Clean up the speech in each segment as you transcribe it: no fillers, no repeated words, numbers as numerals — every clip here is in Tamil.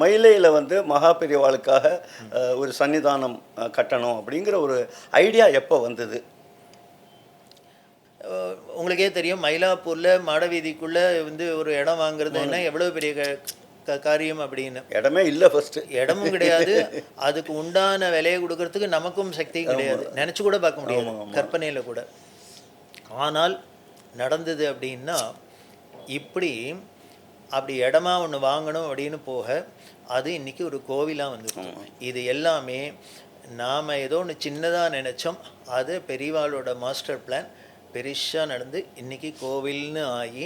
மயிலையில் வந்து மகா பெரியவாளுக்காக ஒரு சன்னிதானம் கட்டணும் அப்படிங்கிற ஒரு ஐடியா எப்போ வந்தது? உங்களுக்கே தெரியும், மயிலாப்பூரில் மாடவீதிக்குள்ளே வந்து ஒரு இடம் வாங்குறது என்ன எவ்வளோ பெரிய காரியம் அப்படின்னு. இடமே இல்லை, ஃபஸ்ட்டு இடமும் கிடையாது, அதுக்கு உண்டான விலையை கொடுக்கறதுக்கு நமக்கும் சக்தியும் கிடையாது, நினச்சி கூட பார்க்க முடியாது கற்பனையில் கூட. ஆனால் நடந்தது அப்படின்னா, அப்படி இடமா ஒன்று வாங்கணும் அப்படின்னு போக அது இன்றைக்கி ஒரு கோவிலாக வந்துருக்கும். இது எல்லாமே நாம் ஏதோ ஒன்று சின்னதாக நினச்சோம், அது பெரியவாளோட மாஸ்டர் பிளான் பெருசாக நடந்து இன்றைக்கி கோவில்னு ஆகி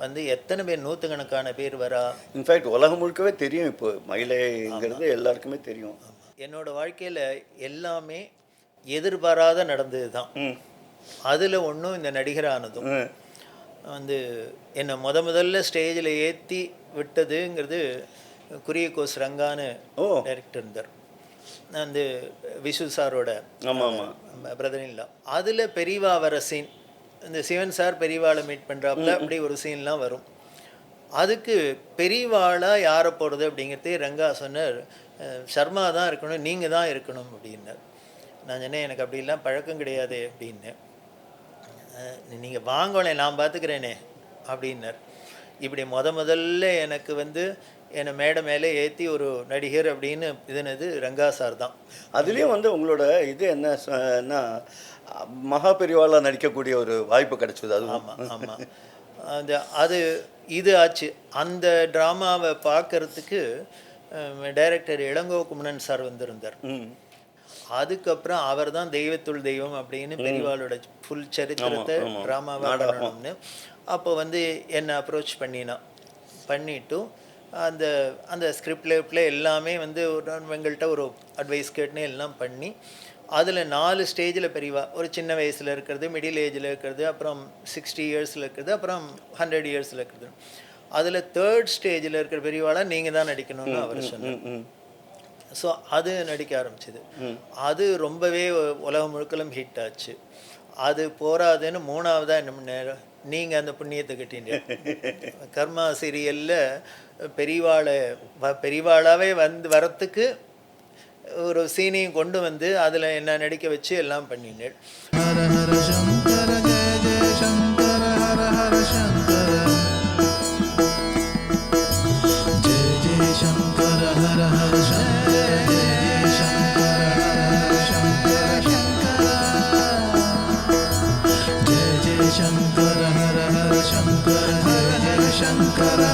வந்து எத்தனை பேர், நூற்றுக்கணக்கான பேர் வரா. இன்ஃபேக்ட் உலகம் முழுக்கவே தெரியும் இப்போ மயிலைங்கிறது எல்லாருக்குமே தெரியும். என்னோடய வாழ்க்கையில் எல்லாமே எதிர்பாராத நடந்தது தான். அதில் ஒன்றும் இந்த நடிகரானதும் வந்து என்னை முதல்ல ஸ்டேஜில் ஏற்றி விட்டதுங்கிறது குரியகோஸ் ரங்கான்னு டைரக்டர் இருந்தார். நான் வந்து விசு சாரோட பிரதர் இல்லா. அதில் பெரியவா வர சீன், இந்த சிவன் சார் பெரியவாளை மீட் பண்ணுறாப்புல அப்படி ஒரு சீன்லாம் வரும். அதுக்கு பெரியவாளாக யாரை போகிறது அப்படிங்கிறதே ரங்கா சொன்னார், சர்மா தான் இருக்கணும், நீங்கள் தான் இருக்கணும் அப்படின்னார். நான் சொன்னேன், எனக்கு அப்படிலாம் பழக்கம் கிடையாது அப்படின்னு. நீங்கள் வாங்கலை, நான் பார்த்துக்கிறேனே அப்படின்னார். இப்படி முதல்ல எனக்கு வந்து என்னை மேடை மேலே ஏற்றி ஒரு நடிகர் அப்படின்னு இதுனது ரங்கா சார் தான். அதுலேயும் வந்து உங்களோட இது என்னன்னா மகா பெரியவாளாக நடிக்கக்கூடிய ஒரு வாய்ப்பு கிடைச்சது. அது ஆமாம். அது இது ஆச்சு. அந்த ட்ராமாவை பார்க்கறதுக்கு டைரக்டர் இளங்கோ குமணன் சார் வந்திருந்தார். அதுக்கப்புறம் அவர் தான் தெய்வத்துள் தெய்வம் அப்படின்னு பெரியவாளோட ஃபுல் சரித்திரத்தை ட்ராமாவாக பண்ணணும்னு அப்போ வந்து என்னை அப்ரோச் பண்ணிவிட்டு அந்த ஸ்கிரிப்ட்ல எல்லாமே வந்து எங்கள்கிட்ட ஒரு அட்வைஸ் கேட்டுன்னு எல்லாம் பண்ணி, அதில் 4 ஸ்டேஜில் பெரியவா, ஒரு சின்ன வயசில் இருக்கிறது, மிடில் ஏஜில் இருக்கிறது, அப்புறம் 60 இயர்ஸில் இருக்கிறது, அப்புறம் 100 இயர்ஸில் இருக்கிறது. அதில் 3rd ஸ்டேஜில் இருக்கிற பெரியவாளாக நீங்கள் தான் நடிக்கணும்னு அவர் சொன்னார். ஸோ அது நடிக்க ஆரம்பிச்சிது. அது ரொம்பவே உலகம் முழுக்கலும் ஹிட் ஆச்சு. அது போராதுன்னு 3வதாக என்ன பண்ண, நீங்கள் அந்த புண்ணியத்தை கட்டிங்க. கர்மா சீரியலில் பெரியவாளாவே வரத்துக்கு ஒரு சீனையும் கொண்டு வந்து அதில் என்ன நடிக்க வச்சு எல்லாம் பண்ணினேன். ஹர ஹர சங்கர ஜெய ஜெய சங்கர ஹர ஹர சங்கர ஜெய ஜெய சங்கர ஹர ஹர சங்கர ஜெய ஜெய சங்கர ஹர ஹர சங்கர சங்கர ஜெய ஜெய சங்கர ஹர ஹர சங்கர ஜெய ஜெய சங்கர